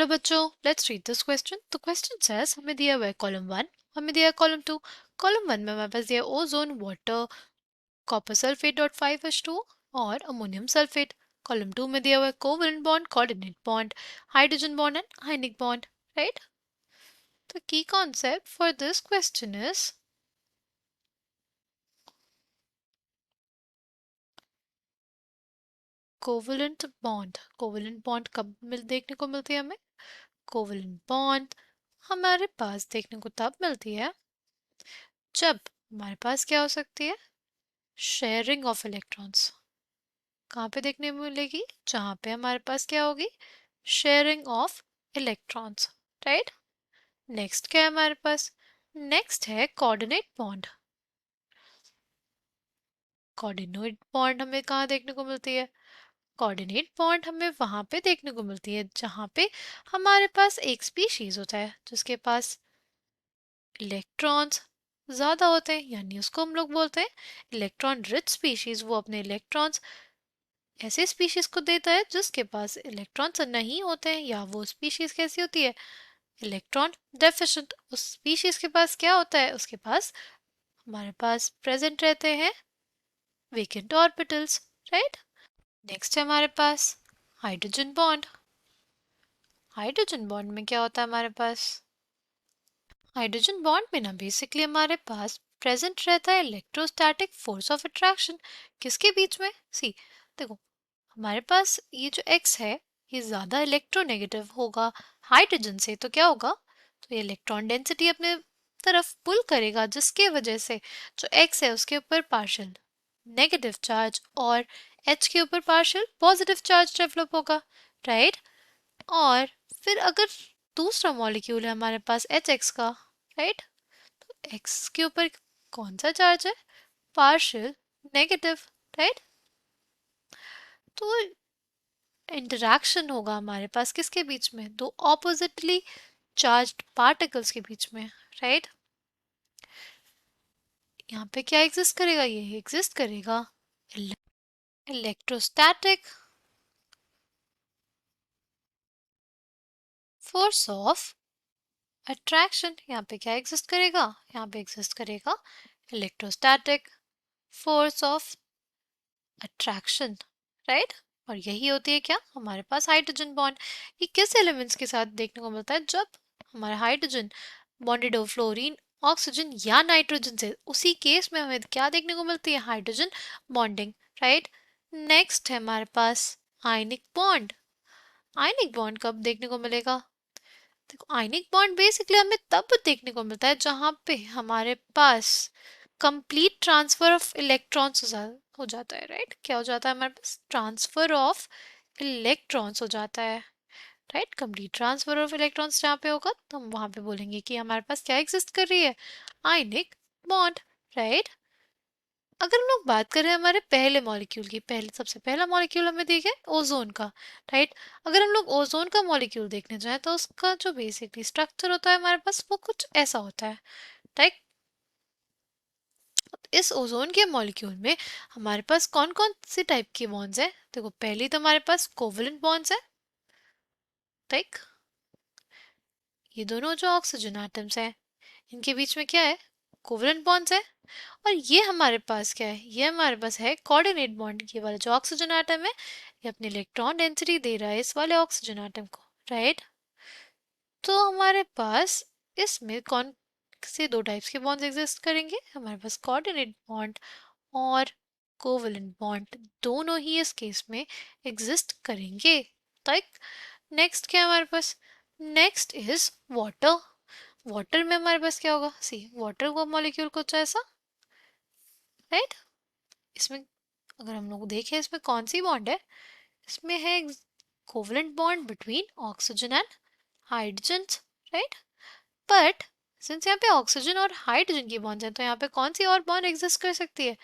चलो बच्चों, let's read this question. The question says हमें दिया हुआ है कॉलम 1, हमें दिया है कॉलम 2। कॉलम 1 में हमारे पास दिया है ozone, water, copper sulphate dot 5H2 और अमोनियम सल्फेट। कॉलम 2 में दिया हुआ है covalent bond, coordinate bond, hydrogen bond and ionic bond, right? The key concept for this question is covalent bond. Covalent bond कब देखने को मिलती है हमें? कोवलेंट बॉन्ड हमारे पास देखने को तब मिलती है जब हमारे पास क्या हो सकती है? Sharing of electrons. कहाँ पे देखने में मिलेगी? जहाँ पे हमारे पास क्या होगी? Sharing of electrons, right? Next क्या है हमारे पास? नेक्स्ट है कोऑर्डिनेट बॉन्ड। कोऑर्डिनेट बॉन्ड हमें कहाँ देखने को मिलती है? कोऑर्डिनेट बॉन्ड हमें वहां पे देखने को मिलती है जहां पे हमारे पास एक स्पीशीज होता है जिसके पास इलेक्ट्रॉन्स ज्यादा होते हैं, यानी उसको हम लोग बोलते हैं इलेक्ट्रॉन रिच स्पीशीज। वो अपने इलेक्ट्रॉन्स ऐसे स्पीशीज को देता है जिसके पास इलेक्ट्रॉन्स नहीं होते हैं, या वो स्पीशीज कैसी होती है? Electron deficient. उस स्पीशीज के पास क्या होता है? उसके पास हमारे पास प्रेजेंट रहते हैं वेकेंट ऑर्बिटल्स, राइट? नेक्स्ट है हमारे पास हाइड्रोजन बॉन्ड। हाइड्रोजन बॉन्ड में क्या होता है हमारे पास? हाइड्रोजन बॉन्ड में ना बेसिकली हमारे पास प्रेजेंट रहता है इलेक्ट्रोस्टैटिक फोर्स ऑफ अट्रैक्शन। किसके बीच में? सी, देखो, हमारे पास ये जो X है ये ज्यादा इलेक्ट्रोनेगेटिव होगा हाइड्रोजन से, तो क्या होगा? तो ये इलेक्ट्रॉन डेंसिटी अपने तरफ पुल करेगा, जिसके वजह से जो X है उसके ऊपर पार्शियल नेगेटिव चार्ज और H के ऊपर पार्शियल पॉजिटिव चार्ज डेवलप होगा, राइट? और फिर अगर दूसरा मॉलिक्यूल है हमारे पास HX का, राइट? तो X के ऊपर कौन सा चार्ज है? Partial negative, right? तो इंटरैक्शन होगा हमारे पास किसके बीच में? दो ऑपोजिटली चार्ज्ड पार्टिकल्स के बीच में, राइट? यहाँ पे क्या एग्जिस्ट करेगा? ये एग्जिस्ट करेगा इलेक्ट्रोस्टैटिक फोर्स ऑफ अट्रैक्शन। यहाँ पे क्या एग्जिस्ट करेगा? यहाँ पे एग्जिस्ट करेगा electrostatic force of attraction, right? और यही होती है क्या? हमारे पास हाइड्रोजन बॉन्ड। ये किस एलिमेंट्स के साथ देखने को मिलता है? जब हमारा हाइड्रोजन बॉन्डेड हो फ्लोरीन, ऑक्सीजन या नाइट्रोजन से, उसी केस में हमें क्या देखने को मिलती है? Hydrogen bonding, right? नेक्स्ट है हमारे पास आयनिक बॉन्ड। आयनिक बॉन्ड कब देखने को मिलेगा? देखो, आयनिक बॉन्ड बेसिकली हमें तब देखने को मिलता है जहां पे हमारे पास कंप्लीट ट्रांसफर ऑफ इलेक्ट्रॉन्स हो जाता है, राइट? क्या हो जाता है हमारे पास? ट्रांसफर ऑफ इलेक्ट्रॉन्स हो जाता है, right? Complete transfer of electrons जहाँ पे होगा तो हम वहां पे बोलेंगे कि हमारे पास क्या एग्जिस्ट कर रही है? Ionic bond, right? अगर हम लोग बात करें हमारे पहले मॉलिक्यूल की, पहले सबसे पहला मॉलिक्यूल हमें दिया है ओजोन का, राइट? अगर हम लोग ओजोन का मॉलिक्यूल देखने जाए तो उसका जो बेसिकली स्ट्रक्चर होता है हमारे पास वो कुछ ऐसा होता है, राइट? इस ओजोन के मॉलिक्यूल में हमारे पास कौन कौन सी टाइप के बॉन्ड्स है? देखो, पहली तो हमारे पास कोवलेंट बॉन्ड्स है, राइट? ये दोनों जो ऑक्सीजन एटम्स हैं इनके बीच में क्या है? कोवलेंट बॉन्ड्स है। और ये हमारे पास क्या है? ये हमारे पास है कोऑर्डिनेट बॉन्ड। ये वाला जो ऑक्सीजन एटम है ये अपनी इलेक्ट्रॉन डेंसिटी दे रहा है इस वाले ऑक्सीजन एटम को, राइट? तो हमारे पास इसमें कौन से दो टाइप्स के बॉन्ड्स एग्जिस्ट करेंगे? हमारे पास कोऑर्डिनेट बॉन्ड और कोवलेंट बॉन्ड दोनों ही इस केस में एग्जिस्ट करेंगे, लाइक। नेक्स्ट क्या है हमारे पास? Next is water. वाटर में हमारे पास क्या होगा? सी, वाटर का मॉलिक्यूल कुछ ऐसा, राइट? इसमें अगर हम लोग देखें इसमें कौन सी बॉन्ड है? इसमें है covalent bond between oxygen and hydrogen, right? But since यहाँ पे ऑक्सीजन और हाइड्रोजन की बॉन्ड है तो यहाँ पे कौन सी और बॉन्ड एग्जिस्ट कर सकती है?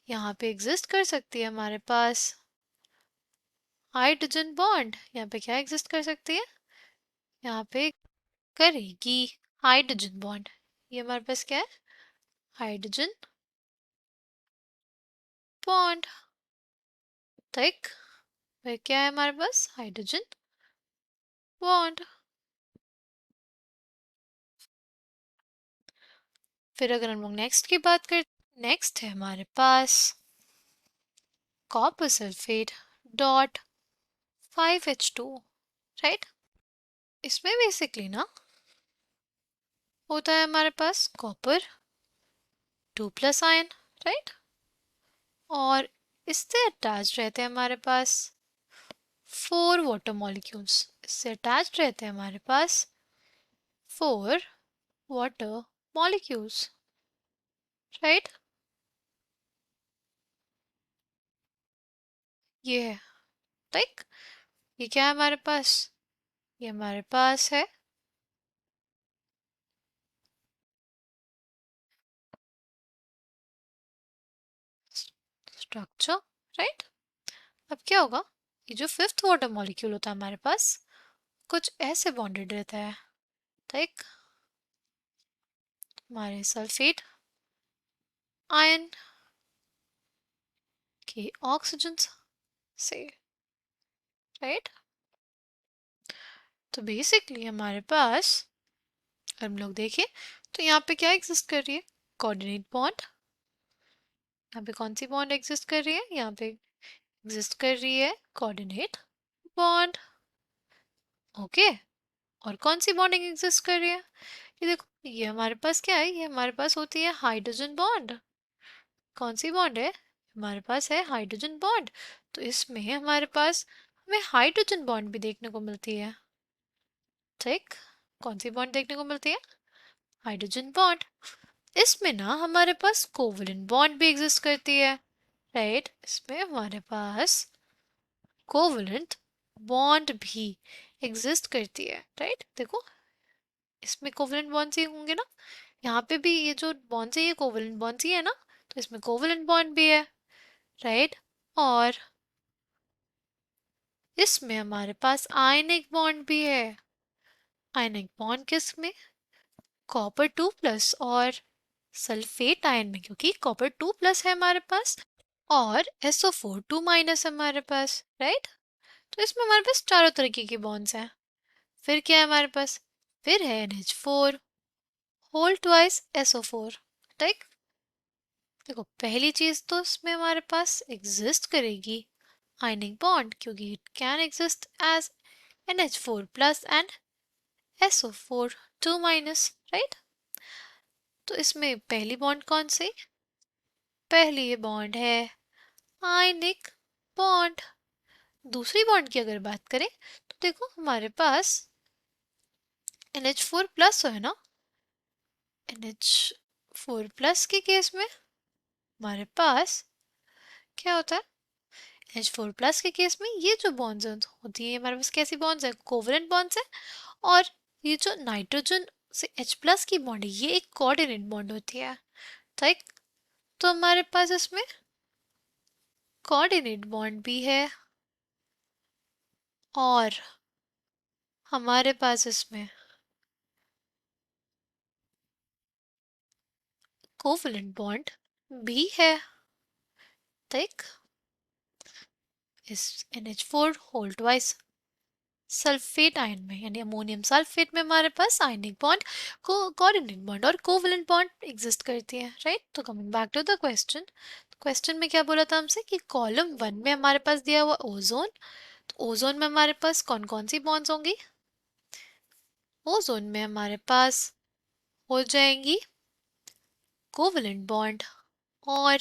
यहाँ पे एग्जिस्ट कर सकती है हमारे पास हाइड्रोजन बॉन्ड। यहाँ पे क्या एग्जिस्ट कर सकती है? यहाँ पे करेगी हाइड्रोजन बॉन्ड। ये हमारे पास क्या है? हाइड्रोजन बॉन्ड, ठीक? फिर क्या है हमारे पास? हाइड्रोजन बॉन्ड, फिर अगर हम लोग नेक्स्ट की बात करें, नेक्स्ट है हमारे पास copper sulphate dot 5H2, right. इसमें बेसिकली ना होता है हमारे पास कॉपर 2+ आयन, राइट, और इससे अटैच रहते हैं हमारे पास 4 वाटर मॉलिक्यूल्स। इससे अटैच रहते हैं हमारे पास 4 वाटर मॉलिक्यूल्स, राइट। ये है, ठीक। ये क्या है हमारे पास? ये हमारे पास है स्ट्रक्चर, राइट। अब क्या होगा, ये जो 5th वाटर मॉलिक्यूल होता है हमारे पास कुछ ऐसे बॉन्डेड रहता है, ठीक। हमारे सल्फेट आयन के ऑक्सीजन से, राइट। तो बेसिकली हमारे पास हम लोग देखें तो यहाँ पे क्या एग्जिस्ट कर रही है? Coordinate bond. यहाँ पे कौन सी बॉन्ड एग्जिस्ट कर रही है? यहाँ पे एग्जिस्ट कर रही है कोऑर्डिनेट बॉन्ड, ओके। और कौन सी बॉन्डिंग एग्जिस्ट कर रही है? ये देखो, ये हमारे पास क्या है? ये हमारे पास होती है हाइड्रोजन बॉन्ड। कौन सी बॉन्ड है? हमारे पास है हाइड्रोजन बॉन्ड। तो इसमें हमारे पास हमें हाइड्रोजन बॉन्ड भी देखने को मिलती है, ठीक। कौन सी बॉन्ड देखने को मिलती है? Hydrogen bond. इसमें ना हमारे पास कोवलेंट बॉन्ड भी एग्जिस्ट करती है, राइट। इसमें हमारे पास कोवलेंट बॉन्ड भी एग्जिस्ट करती है, राइट। देखो, इसमें कोवलेंट बॉन्ड ही होंगे ना, यहाँ पे भी ये जो बॉन्ड है ये कोवलेंट बॉन्ड ही है ना, तो इसमें कोवलेंट बॉन्ड भी है, राइट। और इसमें हमारे पास आयनिक बॉन्ड भी है। आयनिक बॉन्ड किस में? कॉपर 2+ और सल्फेट आयन में, क्योंकि कॉपर 2+ है हमारे पास और SO4 2- है हमारे पास, राइट। तो इसमें हमारे पास चारों तरीके की बॉन्ड्स हैं। फिर क्या है हमारे पास? फिर है NH4 होल ट्वाइस SO4, ठीक। देखो, पहली चीज तो इसमें हमारे पास एग्जिस्ट करेगी आयनिक बॉन्ड, क्योंकि it can exist as NH4+ and SO4 2-, right. तो इसमें पहली बॉन्ड कौन सी? पहली ये बॉन्ड है आयनिक बॉन्ड। दूसरी बॉन्ड की अगर बात करें तो देखो हमारे पास NH4+ है ना, NH4+ के केस में हमारे पास क्या होता है? NH4+ के केस में ये जो बॉन्ड्स होती है हमारे पास कैसी बॉन्ड्स है? कोवलेंट बॉन्ड्स है। और ये जो नाइट्रोजन से H+ की बॉन्ड है ये एक कोऑर्डिनेट बॉन्ड होती है, ठीक। तो हमारे पास इसमें कोऑर्डिनेट बॉन्ड भी है और हमारे पास इसमें कोवलेंट बॉन्ड भी है, ठीक। इस NH4 whole twice sulphate ion में यानी अमोनियम सल्फेट में हमारे पास आयनिक बॉन्ड को कोऑर्डिनेट बॉन्ड और कोवलेंट बॉन्ड एग्जिस्ट करती है, राइट। तो coming back to the question, question में क्या बोला था हमसे कि कॉलम 1 में हमारे पास दिया हुआ ओजोन, तो ओजोन में हमारे पास कौन कौन सी बॉन्ड्स होंगी? ओजोन में हमारे पास हो जाएंगी कोवलेंट बॉन्ड और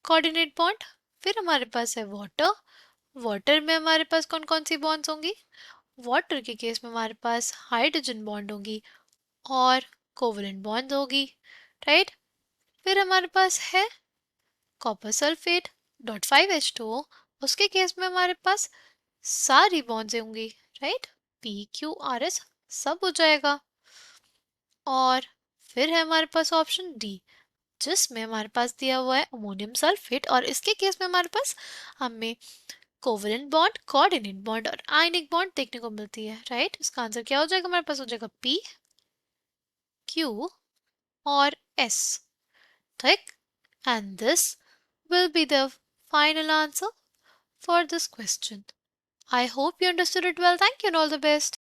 कोऑर्डिनेट बॉन्ड। फिर हमारे पास है वाटर, वाटर में हमारे पास कौन कौन सी बॉन्ड्स होंगी? वाटर के केस में हमारे पास हाइड्रोजन बॉन्ड होगी और कोवलेंट बॉन्ड होगी, राइट। फिर हमारे पास है कॉपर सल्फेट डॉट 5H2O, उसके केस में हमारे पास सारी बॉन्ड्स होंगी, राइट। PQRS सब हो जाएगा। और फिर है हमारे पास ऑप्शन डी, जिसमें हमारे पास दिया हुआ है अमोनियम सल्फेट और इसके केस में हमारे पास हमें कोवलेंट बॉन्ड, कोऑर्डिनेट बॉन्ड और आयनिक बॉन्ड देखने को मिलती है, राइट। इसका आंसर क्या हो जाएगा? हमारे पास हो जाएगा P, Q और S, ठीक। And this will be the final answer for this question. I hope you understood it well. Thank you and all the best.